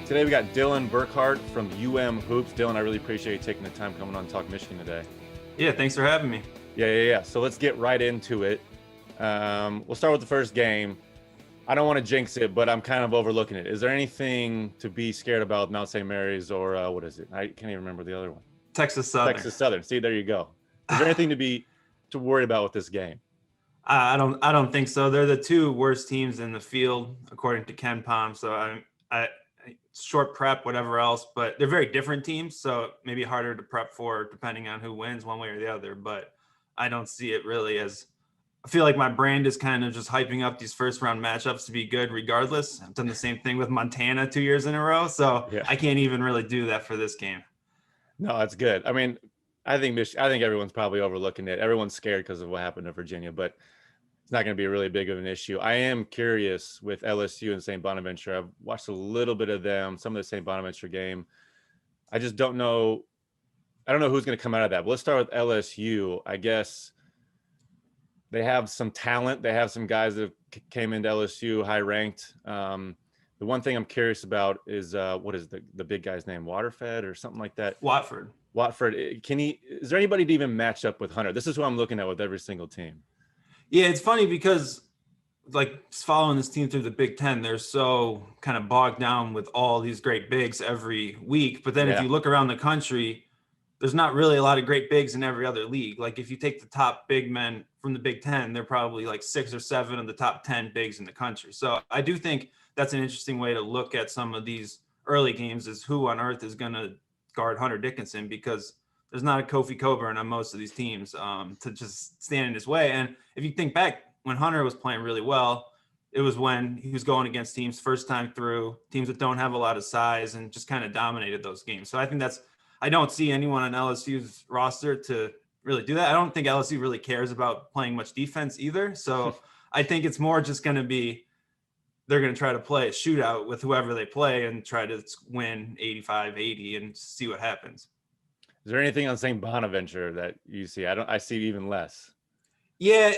Today we got Dylan Burkhardt from Hoops. Dylan, I really appreciate you taking the time coming on Talk Michigan today. Yeah, thanks for having me. Yeah. So let's get right into it. We'll start with the first game. I don't want to jinx it, but I'm kind of overlooking it. Is there anything to be scared about Mount St. Mary's or what is it? I can't even remember the other one. Texas Southern. Texas Southern. See, there you go. Is there anything to worry about with this game? I don't think so. They're the two worst teams in the field, according to Ken Palm. So I short prep, whatever else, but they're very different teams. So maybe harder to prep for depending on who wins one way or the other. But I don't see it really as, I feel like my brand is kind of just hyping up these first round matchups to be good regardless. I've done the same thing with Montana 2 years in a row. So yeah. I can't even really do that for this game. No, that's good. I mean, I think everyone's probably overlooking it. Everyone's scared because of what happened to Virginia, but it's not going to be really big of an issue. I am curious with LSU and St. Bonaventure. I've watched a little bit of them, some of the St. Bonaventure game. I just don't know. I don't know who's going to come out of that. But let's start with LSU. I guess they have some talent. They have some guys that came into LSU high ranked. The one thing I'm curious about is what is the big guy's name? Waterfed or something like that? Watford. Is there anybody to even match up with Hunter? This is who I'm looking at with every single team. Yeah, it's funny because like following this team through the Big Ten, they're so kind of bogged down with all these great bigs every week. But then if you look around the country, there's not really a lot of great bigs in every other league. Like if you take the top big men from the Big Ten, they're probably like 6 or 7 of the top 10 bigs in the country. So I do think that's an interesting way to look at some of these early games, is who on earth is going to guard Hunter Dickinson, because there's not a Kofi Coburn on most of these teams to just stand in his way. And if you think back when Hunter was playing really well, it was when he was going against teams first time through, teams that don't have a lot of size, and just kind of dominated those games. So I think I don't see anyone on LSU's roster to really do that. I don't think LSU really cares about playing much defense either. So I think it's more just going to be, they're going to try to play a shootout with whoever they play and try to win 85-80 and see what happens. Is there anything on St. Bonaventure that you see? I see even less. Yeah,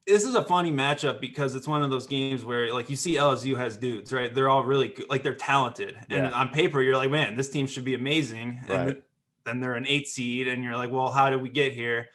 this is a funny matchup because it's one of those games where like you see LSU has dudes, right? They're all really good, like they're talented. And on paper, you're like, man, this team should be amazing. Right. And then they're an 8 seed and you're like, well, how did we get here?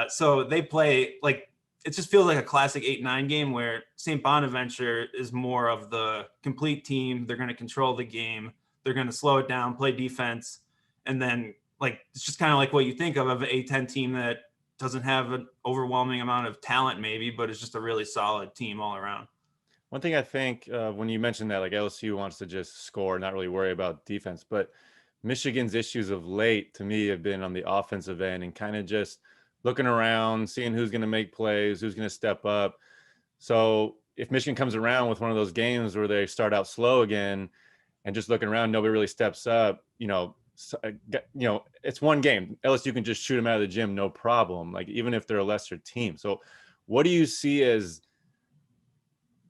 So they play like, it just feels like a classic 8-9 game where St. Bonaventure is more of the complete team. They're going to control the game. They're going to slow it down, play defense. And then like, it's just kind of like what you think of an A-10 team that doesn't have an overwhelming amount of talent maybe, but it's just a really solid team all around. One thing I think when you mentioned that, like LSU wants to just score, not really worry about defense, but Michigan's issues of late to me have been on the offensive end and kind of just looking around, seeing who's going to make plays, who's going to step up. So if Michigan comes around with one of those games where they start out slow again and just looking around, nobody really steps up, it's one game. LSU can just shoot them out of the gym, no problem. Like even if they're a lesser team. So what do you see as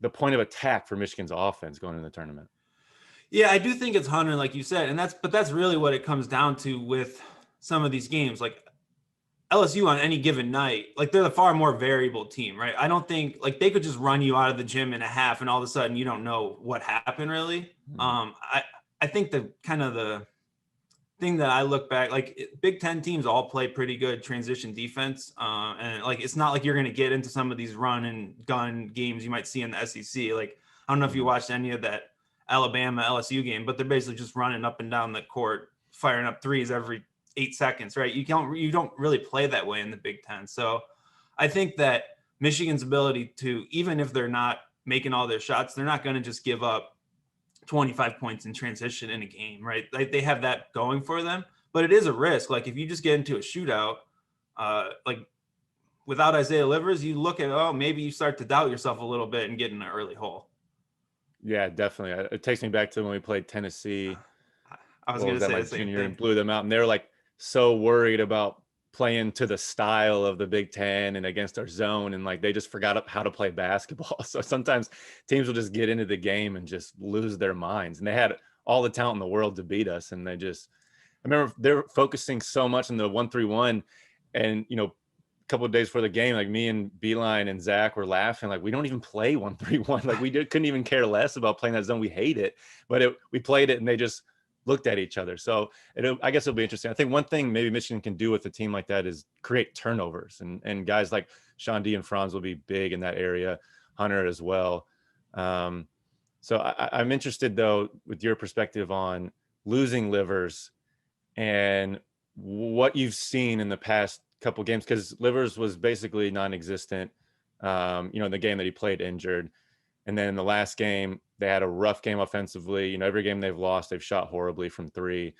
the point of attack for Michigan's offense going into the tournament? Yeah, I do think it's Hunter, like you said, and that's really what it comes down to with some of these games. Like LSU on any given night, like they're the far more variable team, right? I don't think like they could just run you out of the gym in a half and all of a sudden you don't know what happened really. I think the kind of the thing that I look back, like Big Ten teams all play pretty good transition defense. And like, it's not like you're going to get into some of these run and gun games you might see in the SEC. Like, I don't know if you watched any of that Alabama LSU game, but they're basically just running up and down the court, firing up threes every 8 seconds, right? You don't really play that way in the Big Ten. So I think that Michigan's ability to, even if they're not making all their shots, they're not going to just give up 25 points in transition in a game, right? Like they have that going for them, but it is a risk. Like if you just get into a shootout, like without Isaiah Livers, you look at, maybe you start to doubt yourself a little bit and get in an early hole. Yeah, definitely. It takes me back to when we played Tennessee. I was going to say the same junior thing. And blew them out. And they were like so worried about playing to the style of the Big Ten and against our zone. And like, they just forgot how to play basketball. So sometimes teams will just get into the game and just lose their minds. And they had all the talent in the world to beat us. And I remember they're focusing so much on the 1-3-1 and, couple of days before the game, like me and Beeline and Zach were laughing, like we don't even play 1-3-1. Like couldn't even care less about playing that zone. We hate it, but we played it and they just looked at each other. So I guess it'll be interesting. I think one thing maybe Michigan can do with a team like that is create turnovers, and guys like Sean D and Franz will be big in that area, Hunter as well. So I'm interested though, with your perspective on losing Livers and what you've seen in the past couple games, because Livers was basically non-existent, in the game that he played injured. And then in the last game, they had a rough game offensively. Every game they've lost, they've shot horribly from three.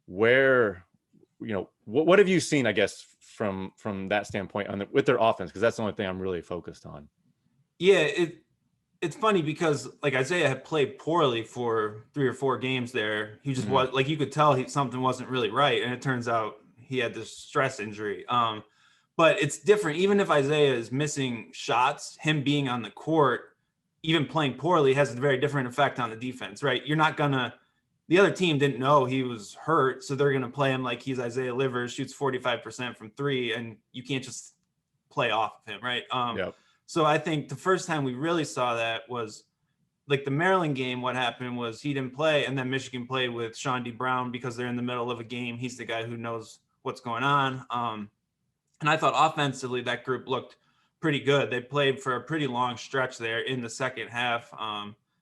Where, what have you seen, I guess, from that standpoint with their offense? Because that's the only thing I'm really focused on. Yeah, it's funny because like Isaiah had played poorly for 3 or 4 games there. He just was like, you could tell something wasn't really right. And it turns out he had this stress injury. But it's different. Even if Isaiah is missing shots, him being on the court, even playing poorly, has a very different effect on the defense, right? The other team didn't know he was hurt, so they're going to play him like he's Isaiah Livers, shoots 45% from 3, and you can't just play off of him, right? Yep. So I think the first time we really saw that was like the Maryland game. What happened was he didn't play, and then Michigan played with Sean D. Brown because they're in the middle of a game. He's the guy who knows what's going on. And I thought offensively that group looked pretty good. They played for a pretty long stretch there in the second half.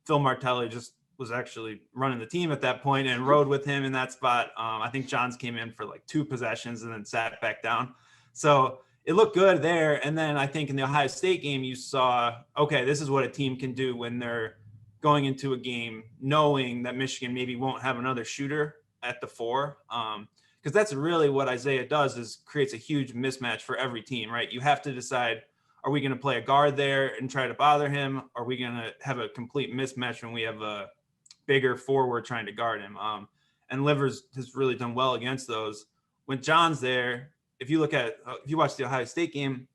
Phil Martelli just was actually running the team at that point and rode with him in that spot. I think Johns came in for like 2 possessions and then sat back down. So it looked good there. And then I think in the Ohio State game, you saw, okay, this is what a team can do when they're going into a game knowing that Michigan maybe won't have another shooter at the 4. Because that's really what Isaiah does, is creates a huge mismatch for every team, right? You have to decide, are we going to play a guard there and try to bother him? Are we going to have a complete mismatch when we have a bigger forward trying to guard him? And Livers has really done well against those. When John's there, if you watch the Ohio State game,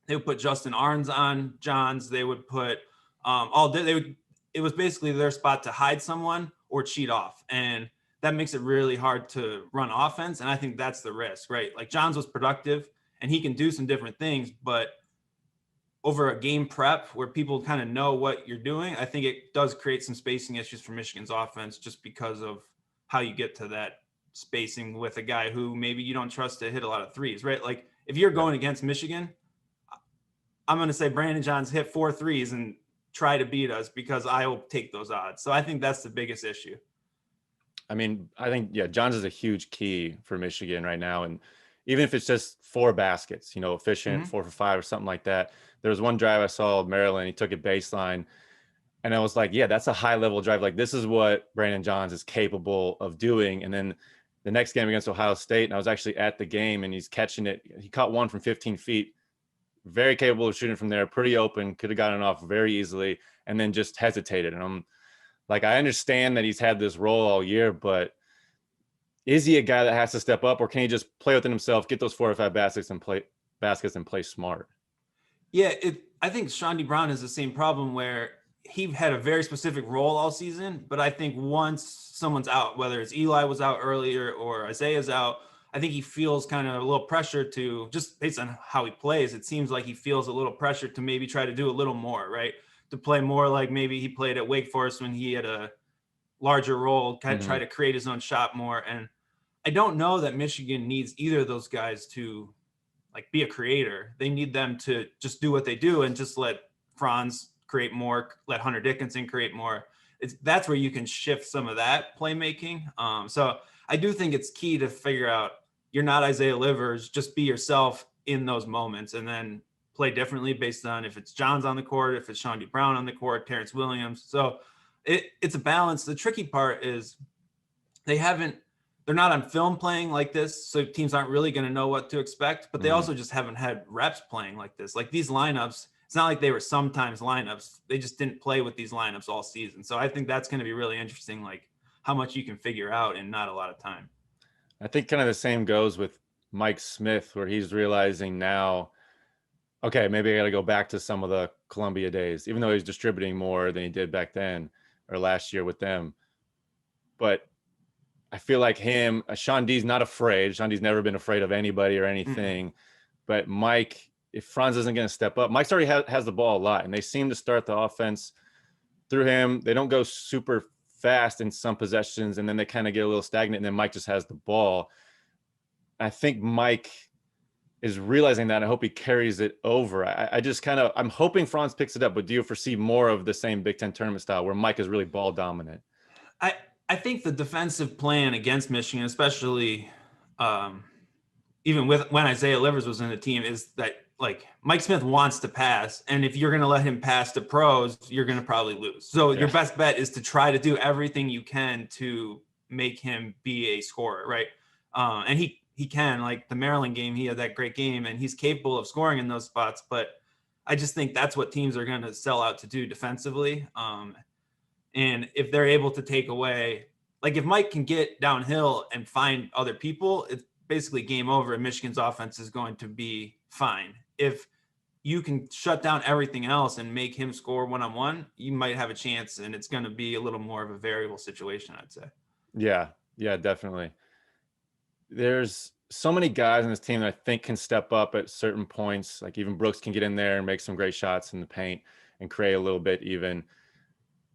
they would put Justin Arns on Johns. They would put it was basically their spot to hide someone or cheat off. And that makes it really hard to run offense. And I think that's the risk, right? Like Johns was productive and he can do some different things, but over a game prep where people kind of know what you're doing, I think it does create some spacing issues for Michigan's offense just because of how you get to that spacing with a guy who maybe you don't trust to hit a lot of threes, right? Like if you're going against Michigan, I'm going to say Brandon Johns hit 4 threes and try to beat us because I will take those odds. So I think that's the biggest issue. I mean, I think, Johns is a huge key for Michigan right now. And even if it's just 4 baskets, efficient, 4 for 5 or something like that. There was one drive I saw of Maryland. He took it baseline. And I was like, yeah, that's a high level drive. Like this is what Brandon Johns is capable of doing. And then the next game against Ohio State, and I was actually at the game and he's catching it. He caught one from 15 feet, very capable of shooting from there, pretty open, could have gotten off very easily, and then just hesitated. And I'm like, I understand that he's had this role all year, but is he a guy that has to step up, or can he just play within himself, get those 4 or 5 baskets and play smart? Yeah, I think Sean D. Brown has the same problem where he had a very specific role all season, but I think once someone's out, whether it's Eli was out earlier or Isaiah's out, I think he feels kind of a little pressure to, just based on how he plays, it seems like he feels a little pressure to maybe try to do a little more, right? To play more like maybe he played at Wake Forest when he had a larger role, kind of try to create his own shot more. And I don't know that Michigan needs either of those guys to like be a creator. They need them to just do what they do and just let Franz create more, let Hunter Dickinson create more. That's where you can shift some of that playmaking. So I do think it's key to figure out you're not Isaiah Livers, just be yourself in those moments and then play differently based on if it's Johns on the court, if it's Sean D. Brown on the court, Terrence Williams. So it's a balance. The tricky part is they're not on film playing like this, so teams aren't really going to know what to expect, but they also just haven't had reps playing like this. Like these lineups, it's not like they were sometimes lineups. They just didn't play with these lineups all season. So I think that's going to be really interesting, like how much you can figure out in not a lot of time. I think kind of the same goes with Mike Smith, where he's realizing now, okay, maybe I got to go back to some of the Columbia days, even though he's distributing more than he did back then or last year with them. But I feel like Sean D's not afraid. Sean D's never been afraid of anybody or anything. But Mike, if Franz isn't going to step up, Mike's already has the ball a lot, and they seem to start the offense through him. They don't go super fast in some possessions, and then they kind of get a little stagnant, and then Mike just has the ball. I think Mike is realizing that. I hope he carries it over. I just kind of, I'm hoping Franz picks it up, but do you foresee more of the same Big Ten tournament style where Mike is really ball dominant? I think the defensive plan against Michigan, especially even with when Isaiah Livers was in the team, is that like Mike Smith wants to pass, and if you're going to let him pass to pros, you're going to probably lose. So your best bet is to try to do everything you can to make him be a scorer, right? And he can, like the Maryland game, he had that great game, and he's capable of scoring in those spots. But I just think that's what teams are going to sell out to do defensively. And if they're able to take away, like if Mike can get downhill and find other people, it's basically game over, and Michigan's offense is going to be fine. If you can shut down everything else and make him score one-on-one, you might have a chance, and it's going to be a little more of a variable situation, I'd say. Yeah, definitely. There's so many guys in this team that I think can step up at certain points. Like even Brooks can get in there and make some great shots in the paint and create a little bit even.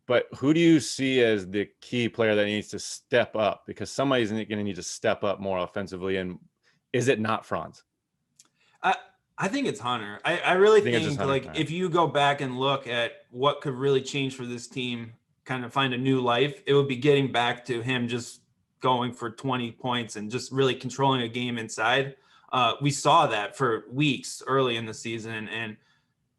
But who do you see as the key player that needs to step up? Because somebody's going to need to step up more offensively. And is it not Franz? I think it's Hunter. I really think like Hunter. If you go back and look at what could really change for this team, kind of find a new life, it would be getting back to him just going for 20 points and just really controlling a game inside. We saw that for weeks early in the season, and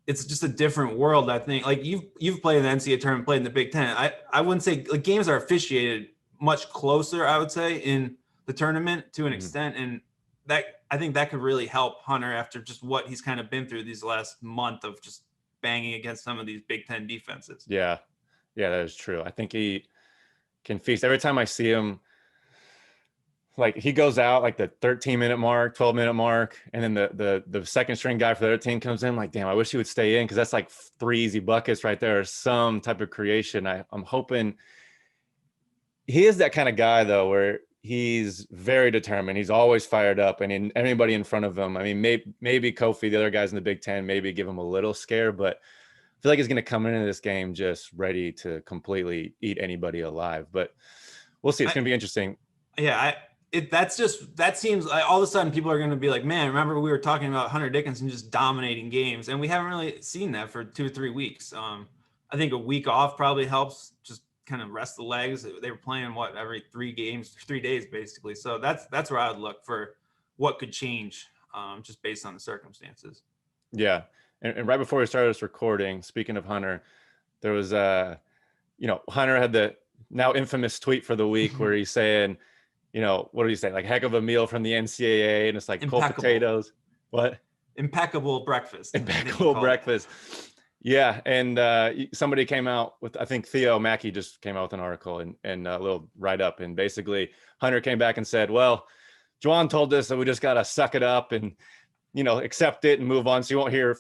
it's just a different world. I think like you've played in the NCAA tournament, played in the Big Ten. I wouldn't say like games are officiated much closer, I would say, in the tournament to an extent. And that, I think that could really help Hunter after just what he's kind of been through these last month of just banging against some of these Big Ten defenses. Yeah, that is true. I think he can feast. Every time I see him, like he goes out like the 13-minute mark, 12-minute mark, and then the second string guy for the other team comes in. Like, damn, I wish he would stay in, because that's like 3 easy buckets right there, or some type of creation. I'm hoping he is that kind of guy though, where he's very determined. He's always fired up, and anybody in front of him. I mean, maybe Kofi, the other guys in the Big Ten, maybe give him a little scare, but I feel like he's going to come into this game just ready to completely eat anybody alive. But we'll see. It's going to be interesting. Yeah, that seems like all of a sudden people are going to be like, man, remember we were talking about Hunter Dickinson just dominating games, and we haven't really seen that for 2 or 3 weeks. I think a week off probably helps, just kind of rest the legs. They were playing every 3 days basically. So that's where I would look for what could change, just based on the circumstances. Yeah, and right before we started this recording, speaking of Hunter, there was Hunter had the now infamous tweet for the week where he's saying, what did he say? Like, heck of a meal from the NCAA, and it's like cold potatoes. What? Impeccable breakfast. Impeccable breakfast. Yeah, and somebody came out with, I think Theo Mackey just came out with an article and a little write-up, and basically Hunter came back and said, well, Juwan told us that we just got to suck it up and, accept it and move on. So you won't hear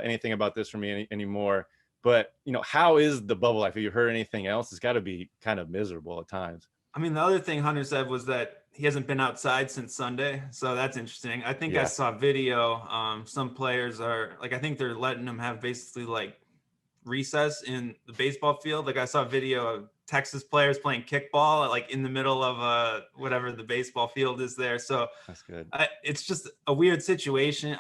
anything about this from me anymore. But, how is the bubble life? Have you heard anything else? It's got to be kind of miserable at times. I mean, the other thing Hunter said was that he hasn't been outside since Sunday. So that's interesting. I think I saw video. Some players are like, I think they're letting them have basically like recess in the baseball field. Like I saw a video of Texas players playing kickball, like in the middle of whatever the baseball field is there. So that's good. It's just a weird situation.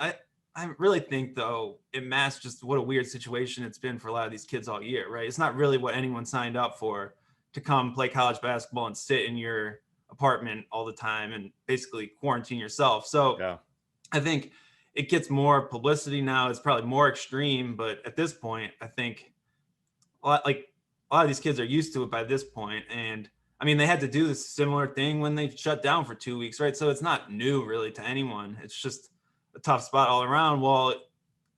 I really think though, it masks just what a weird situation it's been for a lot of these kids all year, right? It's not really what anyone signed up for, to come play college basketball and sit in your apartment all the time and basically quarantine yourself. So I think it gets more publicity now. It's probably more extreme, but at this point, I think a lot of these kids are used to it by this point. And I mean, they had to do this similar thing when they shut down for 2 weeks, right? So it's not new really to anyone. It's just a tough spot all around. Well,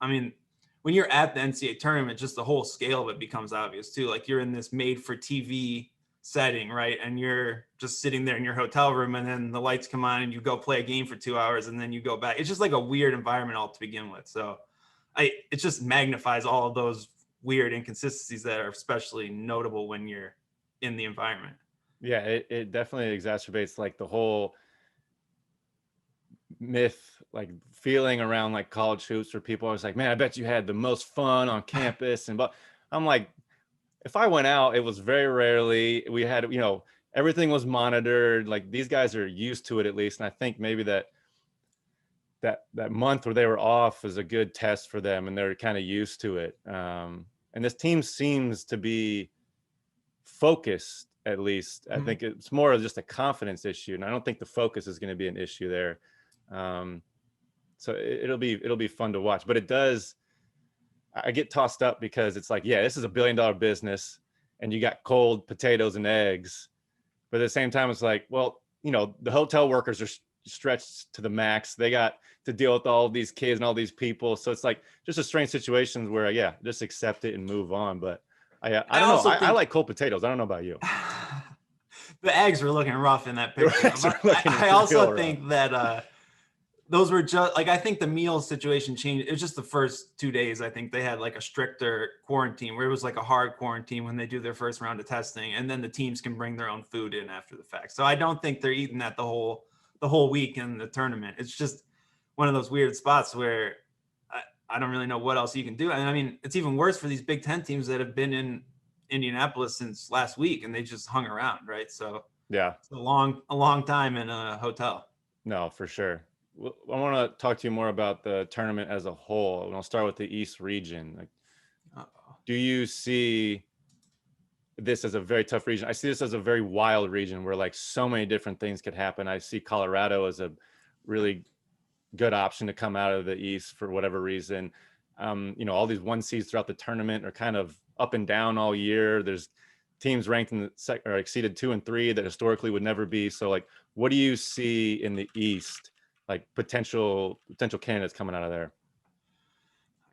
I mean, when you're at the NCAA tournament, just the whole scale of it becomes obvious too. Like you're in this made for TV setting, right? And you're just sitting there in your hotel room, and then the lights come on and you go play a game for 2 hours, and then you go back. It's just like a weird environment all to begin with. So it just magnifies all of those weird inconsistencies that are especially notable when you're in the environment. Yeah, it definitely exacerbates like the whole myth, like feeling around like college hoops where people are always like, man, I bet you had the most fun on campus. And but I'm like, if I went out, it was very rarely. We had, everything was monitored. Like these guys are used to it at least. And I think maybe that month where they were off was a good test for them, and they're kind of used to it. And this team seems to be focused, at least. I think it's more of just a confidence issue, and I don't think the focus is going to be an issue there. So it'll be fun to watch. But I get tossed up because it's like, yeah, this is $1 billion business, and you got cold potatoes and eggs. But at the same time, it's like, well, the hotel workers are stretched to the max. They got to deal with all these kids and all these people. So it's like just a strange situation where, yeah, just accept it and move on. But I don't know. I like cold potatoes. I don't know about you. The eggs were looking rough in that picture. I also think that those were just like, I think the meal situation changed. It was just the first 2 days. I think they had like a stricter quarantine where it was like a hard quarantine when they do their first round of testing, and then the teams can bring their own food in after the fact. So I don't think they're eating that the whole week in the tournament. It's just one of those weird spots where I don't really know what else you can do. And I mean, it's even worse for these Big Ten teams that have been in Indianapolis since last week and they just hung around, right? So yeah, it's a long time in a hotel. No, for sure. I want to talk to you more about the tournament as a whole. And I'll start with the East region. Like, do you see this as a very tough region? I see this as a very wild region where like so many different things could happen. I see Colorado as a really good option to come out of the East for whatever reason. All these 1 seeds throughout the tournament are kind of up and down all year. There's teams ranked in or exceeded 2 and 3 that historically would never be. So like, what do you see in the East, like potential candidates coming out of there?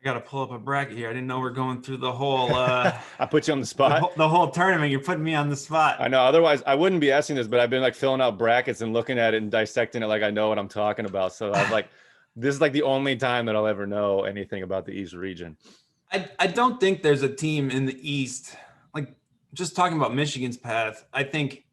I got to pull up a bracket here. I didn't know we're going through the whole I put you on the spot. The whole tournament. You're putting me on the spot. I know. Otherwise, I wouldn't be asking this, but I've been like filling out brackets and looking at it and dissecting it like I know what I'm talking about. So I'm like, this is like the only time that I'll ever know anything about the East region. I don't think there's a team in the East, like just talking about Michigan's path. I think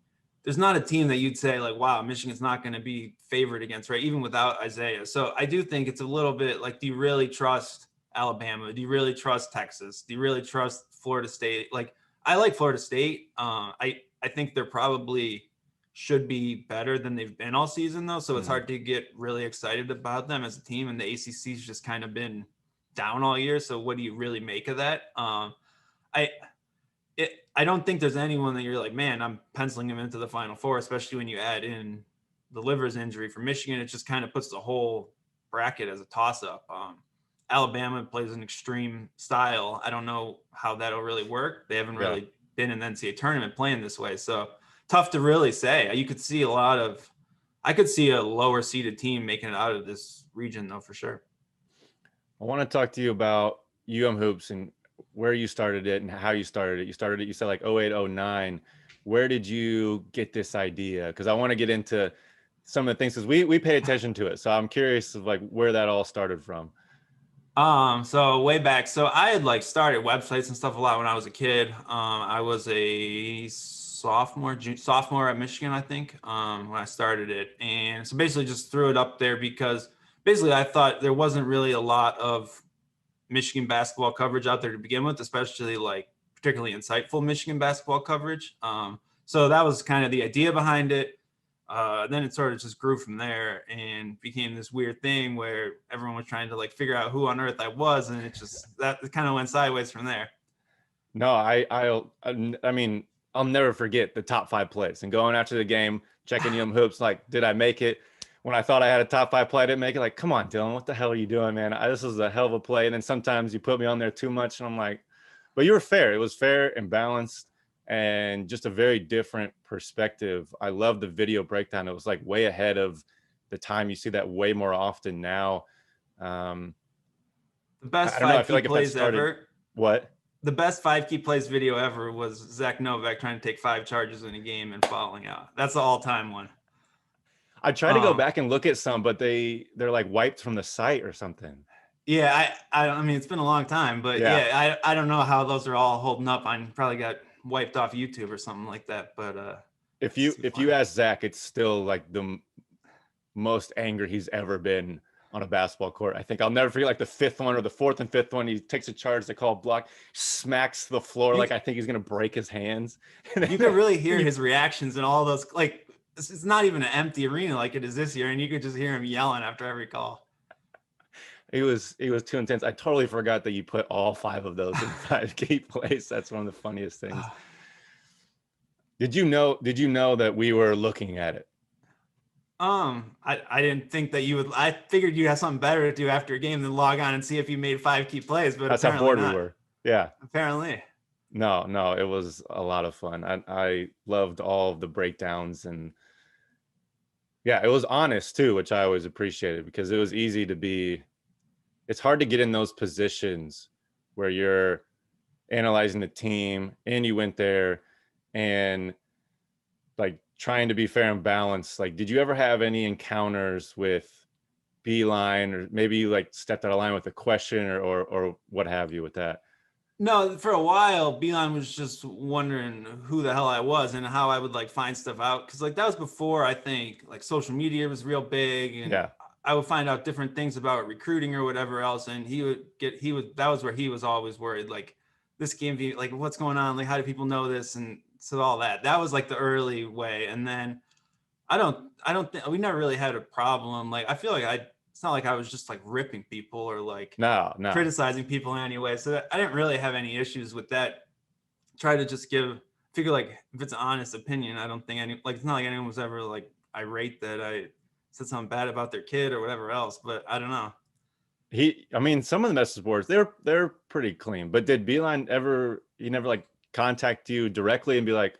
there's not a team that you'd say like, wow, Michigan's not going to be favored against, right? Even without Isaiah. So I do think it's a little bit like, do you really trust Alabama? Do you really trust Texas? Do you really trust Florida State? Like, I like Florida State. I think they're probably should be better than they've been all season though. So it's hard to get really excited about them as a team. And the ACC's just kind of been down all year. So what do you really make of that? I don't think there's anyone that you're like, man, I'm penciling him into the Final Four, especially when you add in the Livers injury for Michigan. It just kind of puts the whole bracket as a toss-up. Alabama plays an extreme style. I don't know how that'll really work. They haven't really been in the NCAA tournament playing this way. So tough to really say. You could see I could see a lower seeded team making it out of this region though, for sure. I want to talk to you about Hoops and where you started it and how you started it. You said like 08, 09. Where did you get this idea? Because I want to get into some of the things, because we pay attention to it. So I'm curious of like where that all started from. So way back, so I had like started websites and stuff a lot when I was a kid. I was a sophomore at Michigan, I think, when I started it. And so basically just threw it up there because basically I thought there wasn't really a lot of Michigan basketball coverage out there to begin with, especially like particularly insightful Michigan basketball coverage. So that was kind of the idea behind it. Then it sort of just grew from there and became this weird thing where everyone was trying to like figure out who on earth I was. And it kind of went sideways from there. No, I mean, I'll never forget the top 5 plays and going after the game, checking Hoops. Like, did I make it? When I thought I had a top 5 play, I didn't make it. Like, come on, Dylan, what the hell are you doing, man? This was a hell of a play. And then sometimes you put me on there too much. And I'm like, but you were fair. It was fair and balanced and just a very different perspective. I love the video breakdown. It was like way ahead of the time. You see that way more often now. The best 5 key plays ever. What? The best 5 key plays video ever was Zach Novak trying to take 5 charges in a game and fouling out. That's the all-time one. I tried to go back and look at some, but they're like wiped from the site or something. Yeah, I mean, it's been a long time, but yeah, I don't know how those are all holding up. I probably got wiped off YouTube or something like that. But if you ask Zach, it's still like most angry he's ever been on a basketball court. I think I'll never forget like the fifth one or the fourth and fifth one. He takes a charge, they call a block, smacks the floor like I think he's gonna break his hands. You could really hear his reactions and all those, like it's not even an empty arena like it is this year, and you could just hear him yelling after every call. It was too intense. I totally forgot that you put all 5 of those in 5 key plays. That's one of the funniest things. Did you know that we were looking at it? I didn't think that you would. I figured you had something better to do after a game than log on and see if you made 5 key plays. But that's how bored we were. Yeah. Apparently. No, it was a lot of fun. I loved all of the breakdowns, and yeah, it was honest too, which I always appreciated, because it was easy to be. It's hard to get in those positions where you're analyzing the team and you went there and like trying to be fair and balanced. Like, did you ever have any encounters with Beeline, or maybe you like stepped out of line with a question or what have you with that? No, for a while, Beeline was just wondering who the hell I was and how I would like find stuff out. Cause like that was before, I think, like social media was real big, and yeah. I would find out different things about recruiting or whatever else. And that was where he was always worried, like this game, like what's going on? Like, how do people know this? And so all that was like the early way. And then I don't think we never really had a problem. Like, I feel like it's not like I was just like ripping people or like no criticizing people in any way. So I didn't really have any issues with that. Try to just figure like if it's an honest opinion, I don't think it's not like anyone was ever like irate that I said something bad about their kid or whatever else, but I don't know. Some of the message boards, they're pretty clean, but did Beeline he never like contact you directly and be like,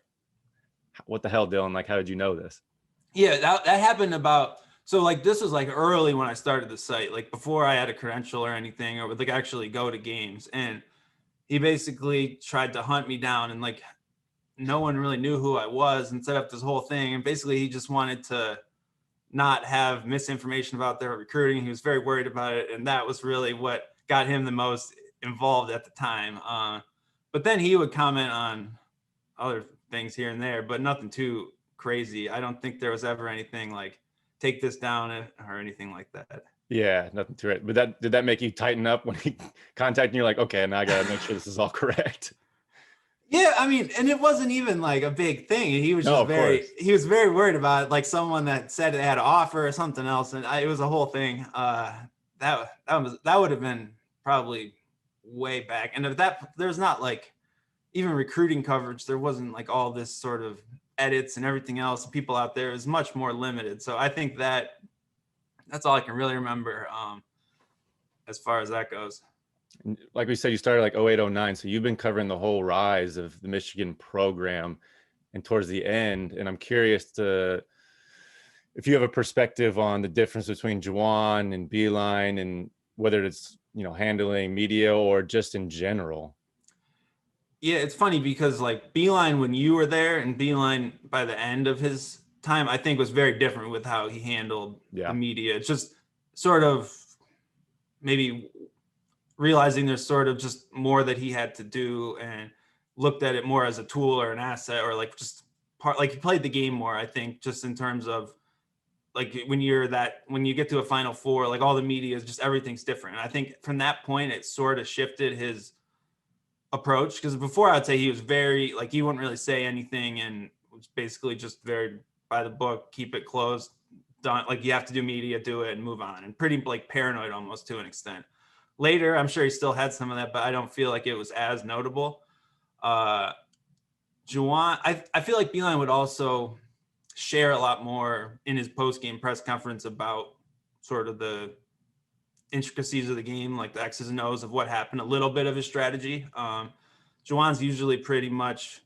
what the hell, Dylan? Like, how did you know this? Yeah, that happened so like this was like early when I started the site, like before I had a credential or anything, or would like actually go to games. And he basically tried to hunt me down, and like no one really knew who I was, and set up this whole thing. And basically he just wanted to not have misinformation about their recruiting. He was very worried about it. And that was really what got him the most involved at the time. But then he would comment on other things here and there, but nothing too crazy. I don't think there was ever anything like take this down or anything like that. Yeah, nothing to it. But did that make you tighten up when he contacted you? Like, okay, now I gotta make sure this is all correct. Yeah, I mean, and it wasn't even like a big thing. He was just he was very worried about it, like someone that said they had an offer or something else, and it was a whole thing. That would have been probably way back. And if there's not like even recruiting coverage, there wasn't like all this sort of edits and everything else. People out there is much more limited. So I think that's all I can really remember as far as that goes. Like we said, you started like 08, 09. So you've been covering the whole rise of the Michigan program and towards the end. And I'm curious if you have a perspective on the difference between Juwan and Beeline, and whether it's, handling media or just in general. Yeah, it's funny because like Beeline, when you were there, and Beeline by the end of his time, I think was very different with how he handled the media. It's just sort of maybe realizing there's sort of just more that he had to do, and looked at it more as a tool or an asset, or like just like he played the game more, I think, just in terms of like when you get to a Final Four, like all the media is just everything's different. And I think from that point, it sort of shifted his approach, because before I'd say he was very like, he wouldn't really say anything and was basically just very by the book, keep it closed, done. Like you have to do media, do it and move on, and pretty like paranoid almost to an extent. Later, I'm sure he still had some of that, but I don't feel like it was as notable. Juwan, I feel like Beeline would also share a lot more in his post-game press conference about sort of the intricacies of the game, like the X's and O's of what happened, a little bit of his strategy. Jawan's usually pretty much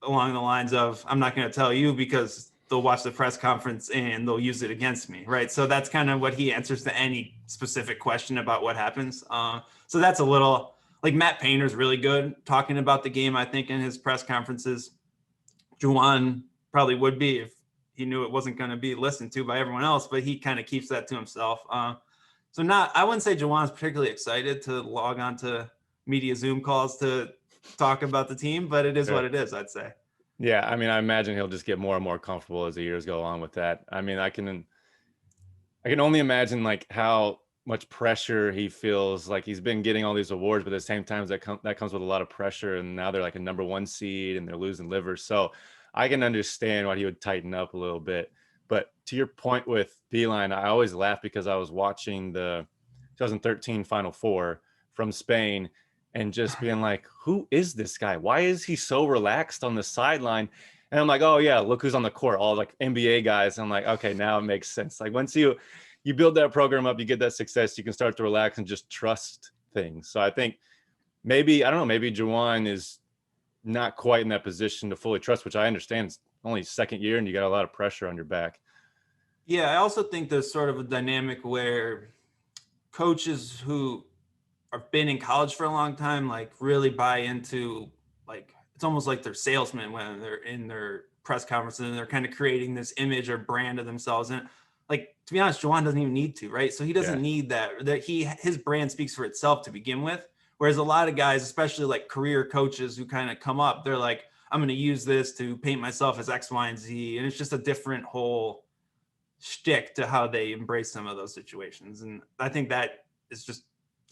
along the lines of, I'm not going to tell you because they'll watch the press conference and they'll use it against me, right? So that's kind of what he answers to any specific question about what happens. So that's a little, like Matt Painter's really good talking about the game, I think, in his press conferences. Juwan probably would be if he knew it wasn't going to be listened to by everyone else, but he kind of keeps that to himself. I wouldn't say Jawan's particularly excited to log on to media Zoom calls to talk about the team, but it is what it is, I'd say. Yeah, I mean, I imagine he'll just get more and more comfortable as the years go on with that. I mean, I can I can only imagine like how much pressure he feels. Like he's been getting all these awards, but at the same time that comes with a lot of pressure. And now they're like a number one seed and they're losing livers. So I can understand why he would tighten up a little bit. But to your point with Beeline, I always laugh because I was watching the 2013 Final Four from Spain and just being like, who is this guy? Why is he so relaxed on the sideline? And I'm like, oh yeah, look who's on the court, all like NBA guys. I'm like, okay, now it makes sense. Like once you build that program up, you get that success, you can start to relax and just trust things. So I think maybe, I don't know, maybe Jawan is not quite in that position to fully trust, which I understand is only second year and you got a lot of pressure on your back. Yeah, I also think there's sort of a dynamic where coaches who have been in college for a long time, like really buy into, like, it's almost like they're salesmen when they're in their press conferences and they're kind of creating this image or brand of themselves. And like, to be honest, Juwan doesn't even need to, right? So he doesn't need that his brand speaks for itself to begin with. Whereas a lot of guys, especially like career coaches who kind of come up, they're like, I'm going to use this to paint myself as X, Y, and Z. And it's just a different whole shtick to how they embrace some of those situations. And I think that is just,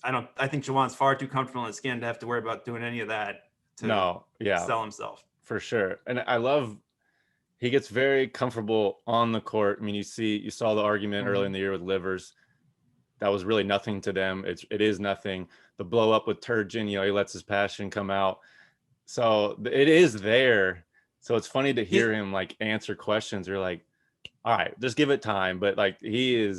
I think Jawan's far too comfortable in his skin to have to worry about doing any of that to sell himself. For sure. And I love, he gets very comfortable on the court. I mean, you saw the argument early in the year with livers. That was really nothing to them. It is nothing. The blow up with Turgeon, he lets his passion come out. So it is there. So it's funny to hear him like answer questions. You're like, all right, just give it time. But like he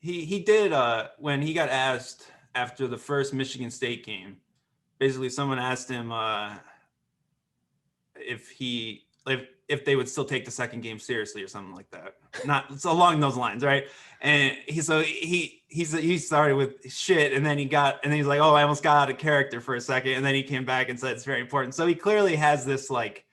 did when he got asked after the first Michigan State game, basically someone asked him if they would still take the second game seriously or something like that. It's along those lines, right? And he started with shit, and then he's like, oh, I almost got out of character for a second, and then he came back and said it's very important. So he clearly has this, like,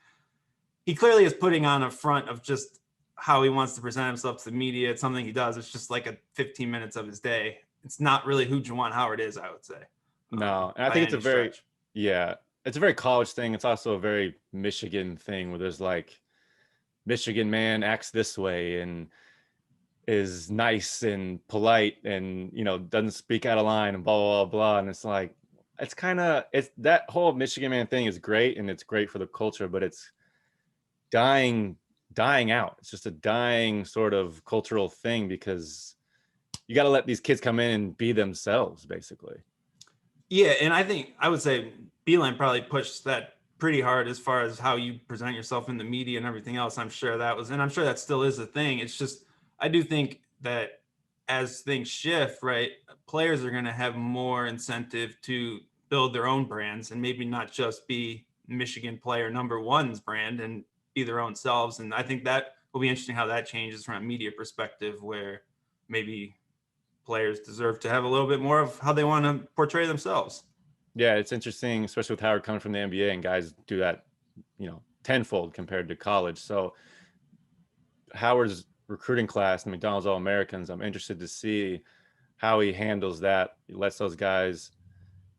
he clearly is putting on a front of just how he wants to present himself to the media. It's something he does. It's just like 15 minutes of his day. It's not really who Juwan Howard is, I would say. No, and I think it's a very college thing. It's also a very Michigan thing where there's like, Michigan man acts this way and is nice and polite and, doesn't speak out of line and blah, blah, blah, blah. And it's like, it's that whole Michigan man thing is great. And it's great for the culture, but it's dying out. It's just a dying sort of cultural thing because you got to let these kids come in and be themselves, basically. Yeah. And I would say Beeline probably pushed that pretty hard as far as how you present yourself in the media and everything else. I'm sure that still is a thing. It's just, I do think that as things shift, right, players are going to have more incentive to build their own brands and maybe not just be Michigan player number one's brand and be their own selves. And I think that will be interesting how that changes from a media perspective, where maybe players deserve to have a little bit more of how they want to portray themselves. Yeah, it's interesting, especially with Howard coming from the NBA, and guys do that, tenfold compared to college. So Howard's recruiting class, the McDonald's All-Americans, I'm interested to see how he handles that. He lets those guys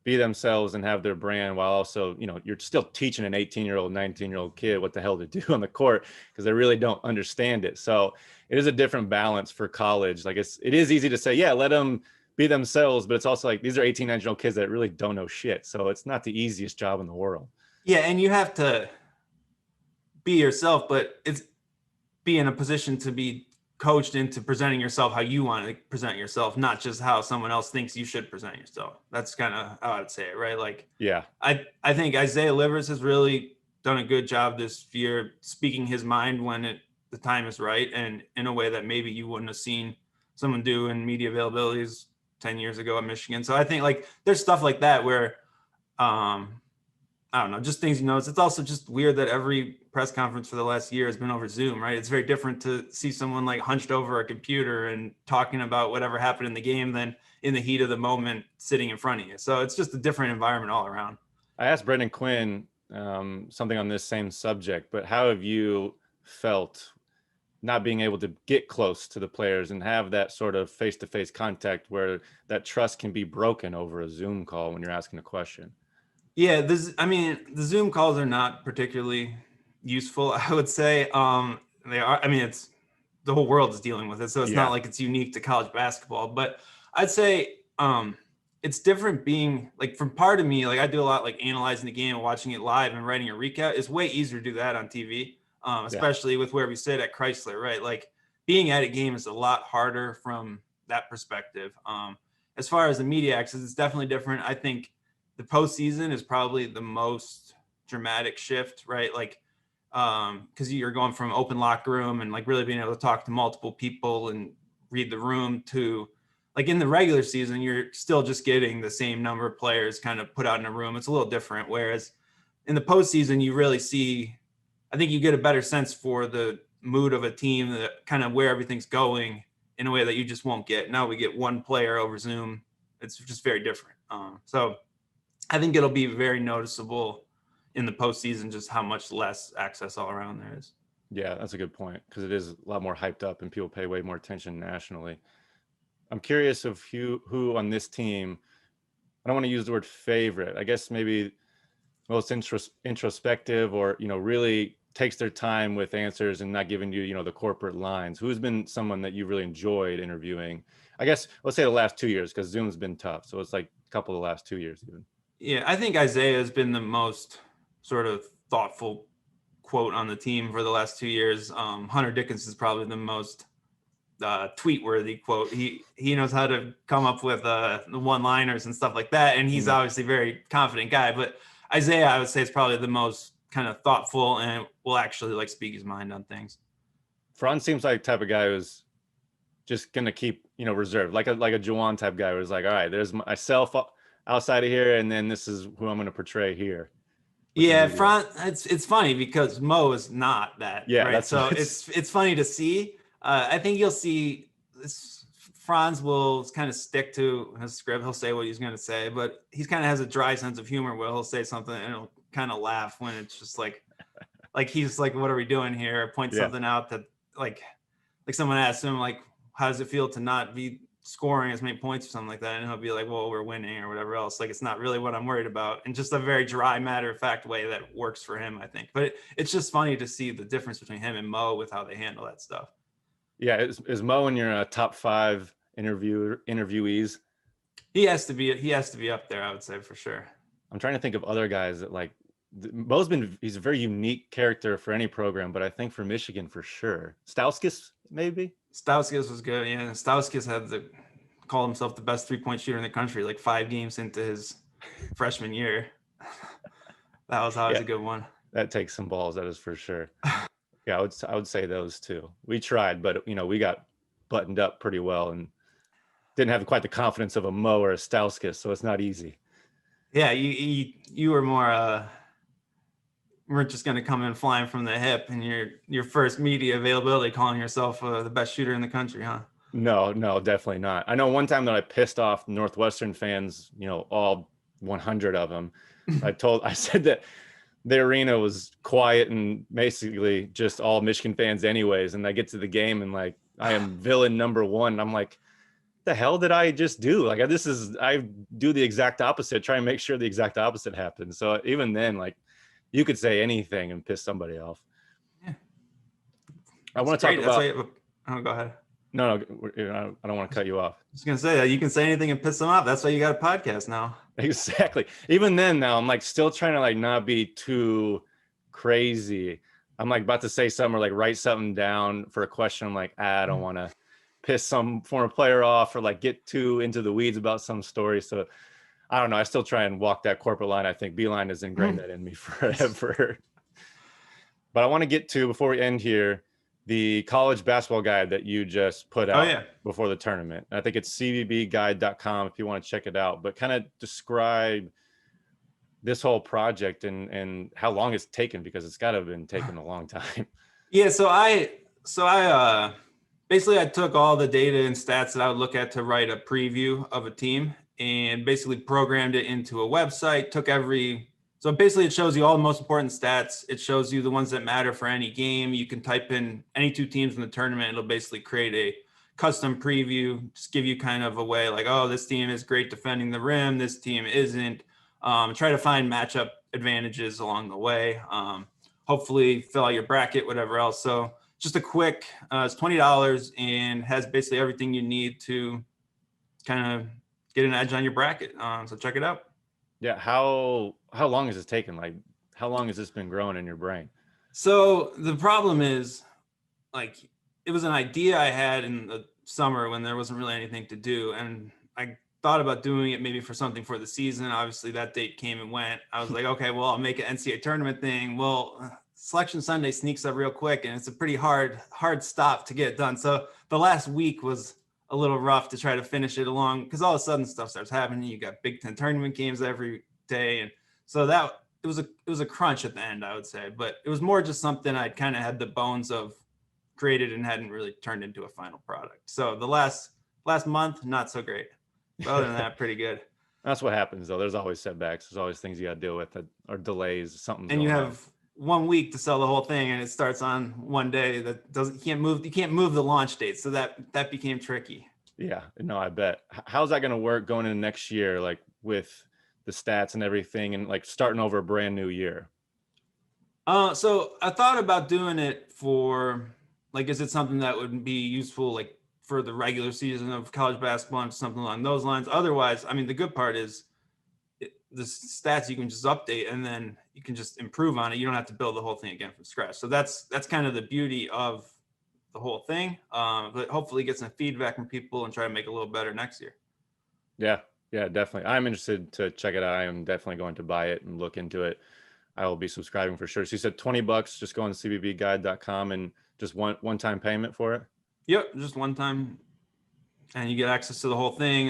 be themselves and have their brand while also, you're still teaching an 18-year-old, 19-year-old kid what the hell to do on the court because they really don't understand it. So it is a different balance for college. Like it is easy to say, yeah, let them be themselves, but it's also like these are 18, 19-year-old kids that really don't know shit. So it's not the easiest job in the world. Yeah, and you have to be yourself, but it's be in a position to be coached into presenting yourself how you want to present yourself, not just how someone else thinks you should present yourself. That's kind of how I'd say it, right? Like, yeah, I think Isaiah Livers has really done a good job this year speaking his mind when the time is right, and in a way that maybe you wouldn't have seen someone do in media availabilities 10 years ago at Michigan. So I think like there's stuff like that where, I don't know, just things, it's also just weird that every press conference for the last year has been over Zoom, right? It's very different to see someone like hunched over a computer and talking about whatever happened in the game than in the heat of the moment sitting in front of you. So it's just a different environment all around. I asked Brendan Quinn something on this same subject, but how have you felt not being able to get close to the players and have that sort of face-to-face contact where that trust can be broken over a Zoom call when you're asking a question? Yeah, the Zoom calls are not particularly useful, I would say. They are, the whole world is dealing with it. So it's not like it's unique to college basketball. But I'd say it's different being like, from part of me, like I do a lot like analyzing the game and watching it live and writing a recap. It's way easier to do that on TV, especially with where we sit at Chrysler, right? Like being at a game is a lot harder from that perspective. As far as the media access, it's definitely different. I think the postseason is probably the most dramatic shift, right? Like, because you're going from open locker room and like really being able to talk to multiple people and read the room to like in the regular season, you're still just getting the same number of players kind of put out in a room. It's a little different. Whereas in the postseason, you really see, I think you get a better sense for the mood of a team, that kind of where everything's going in a way that you just won't get. Now we get one player over Zoom. It's just very different. So I think it'll be very noticeable in the postseason just how much less access all around there is. Yeah, that's a good point, because it is a lot more hyped up and people pay way more attention nationally. I'm curious of who on this team, I don't want to use the word favorite, I guess maybe most introspective, or, really takes their time with answers and not giving you, the corporate lines. Who's been someone that you really enjoyed interviewing? I guess let's say the last 2 years, because Zoom's been tough. So it's like a couple of the last 2 years even. Yeah, I think Isaiah has been the most sort of thoughtful quote on the team for the last 2 years. Hunter Dickens is probably the most tweet-worthy quote. He knows how to come up with the one-liners and stuff like that, and he's obviously a very confident guy. But Isaiah, I would say, is probably the most kind of thoughtful and will actually like speak his mind on things. Fran seems like the type of guy who's just gonna keep reserved, like a Jawan type guy, who's like, all right, there's myself outside of here, and then this is who I'm gonna portray here. Yeah, Fran. It's funny because Mo is not that. Yeah, right? So it's funny to see. I think you'll see this. Franz will kind of stick to his script. He'll say what he's going to say, but he kind of has a dry sense of humor where he'll say something and he'll kind of laugh when it's just like he's like, what are we doing here? Point something out that like someone asks him like, how does it feel to not be scoring as many points or something like that? And he'll be like, well, we're winning or whatever else. Like, it's not really what I'm worried about. And just a very dry, matter of fact way that works for him, I think. But it's just funny to see the difference between him and Mo with how they handle that stuff. Yeah. Is Mo in your top 5 interviewees? He has to be up there, I would say, for sure. I'm trying to think of other guys that like he's a very unique character for any program, but I think for Michigan for sure. Stauskas, maybe. Stauskas was good. Yeah. Stauskas had to call himself the best 3-point shooter in the country, like 5 games into his freshman year. That was always a good one. That takes some balls. That is for sure. Yeah. I would say those two. We tried, but we got buttoned up pretty well and didn't have quite the confidence of a Mo or a Stauskas. So it's not easy. Yeah. You were more, weren't just going to come in flying from the hip and your first media availability calling yourself the best shooter in the country, huh? No, definitely not. I know one time that I pissed off Northwestern fans, all 100 of them. I said that the arena was quiet and basically just all Michigan fans anyways. And I get to the game and like, I am villain number 1. And I'm like, the hell did I just do? Like, I do the exact opposite, try and make sure the exact opposite happens. So even then, like, you could say anything and piss somebody off. Yeah. I want to talk about. Go ahead. No, I don't want to cut you off. I was going to say that you can say anything and piss them off. That's why you got a podcast now. Exactly. Even then now I'm like still trying to like not be too crazy. I'm like about to say something or like write something down for a question. I'm like, I don't want to piss some former player off or like get too into the weeds about some story. So I don't know. I still try and walk that corporate line. I think Beeline has ingrained that in me forever. But I want to get to, before we end here, the college basketball guide that you just put out before the tournament. And I think it's cbbguide.com if you want to check it out. But kind of describe this whole project and how long it's taken, because it's got to have been taking a long time. Yeah. So I basically I took all the data and stats that I would look at to write a preview of a team, and basically programmed it into a website, so basically it shows you all the most important stats. It shows you the ones that matter for any game. You can type in any 2 teams in the tournament. It'll basically create a custom preview, just give you kind of a way like, oh, this team is great defending the rim. This team isn't. Try to find matchup advantages along the way. Hopefully fill out your bracket, whatever else. So just a quick, it's $20 and has basically everything you need to kind of get an edge on your bracket. So check it out. Yeah. How long has this taken? Like, how long has this been growing in your brain? So the problem is, like, it was an idea I had in the summer when there wasn't really anything to do. And I thought about doing it maybe for something for the season. Obviously that date came and went. I was like, okay, well, I'll make an NCAA tournament thing. Well, Selection Sunday sneaks up real quick and it's a pretty hard stop to get it done. So the last week was a little rough to try to finish it along because all of a sudden stuff starts happening. You got Big Ten tournament games every day. And so that it was a crunch at the end, I would say, but it was more just something I'd kind of had the bones of created and hadn't really turned into a final product. So the last month, not so great. But other than that, pretty good. That's what happens though. There's always setbacks. There's always things you got to deal with or delays, something. And you have 1 week to sell the whole thing and it starts on one day that doesn't, you can't move the launch date. So that became tricky. Yeah, no, I bet. How's that going to work going into next year? Like with the stats and everything and like starting over a brand new year? So I thought about doing it for like, is it something that would be useful like for the regular season of college basketball and something along those lines? Otherwise, I mean, the good part is the stats you can just update and then you can just improve on it. You don't have to build the whole thing again from scratch. So that's kind of the beauty of the whole thing. But hopefully get some feedback from people and try to make it a little better next year. Yeah, definitely. I'm interested to check it out. I am definitely going to buy it and look into it. I will be subscribing for sure. So you said $20, just go on cbbguide.com and just one-time payment for it? Yep, just one time. And you get access to the whole thing.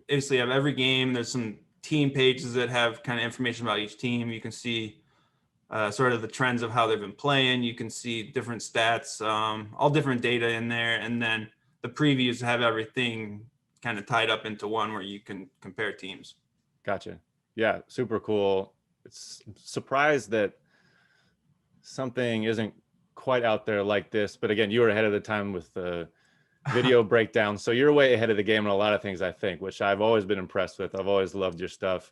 Basically, you have every game. There's some team pages that have kind of information about each team. You can see sort of the trends of how they've been playing. You can see different stats, all different data in there. And then the previews have everything kind of tied up into one where you can compare teams. Gotcha. Yeah, super cool. It's surprised that something isn't quite out there like this. But again, you were ahead of the time with the video breakdown. So you're way ahead of the game on a lot of things, I think, which I've always been impressed with. I've always loved your stuff.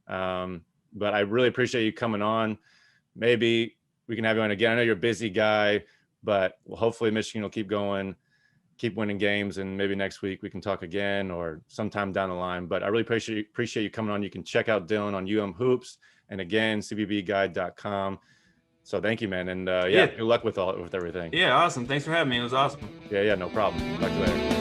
But I really appreciate you coming on. Maybe we can have you on again. I know you're a busy guy, but hopefully Michigan will keep going, keep winning games, and maybe next week we can talk again or sometime down the line. But I really appreciate you coming on. You can check out Dylan on Hoops and again, cbbguide.com. So thank you, man. And yeah, good luck with everything. Yeah, awesome. Thanks for having me. It was awesome. Yeah, no problem. Talk to you later.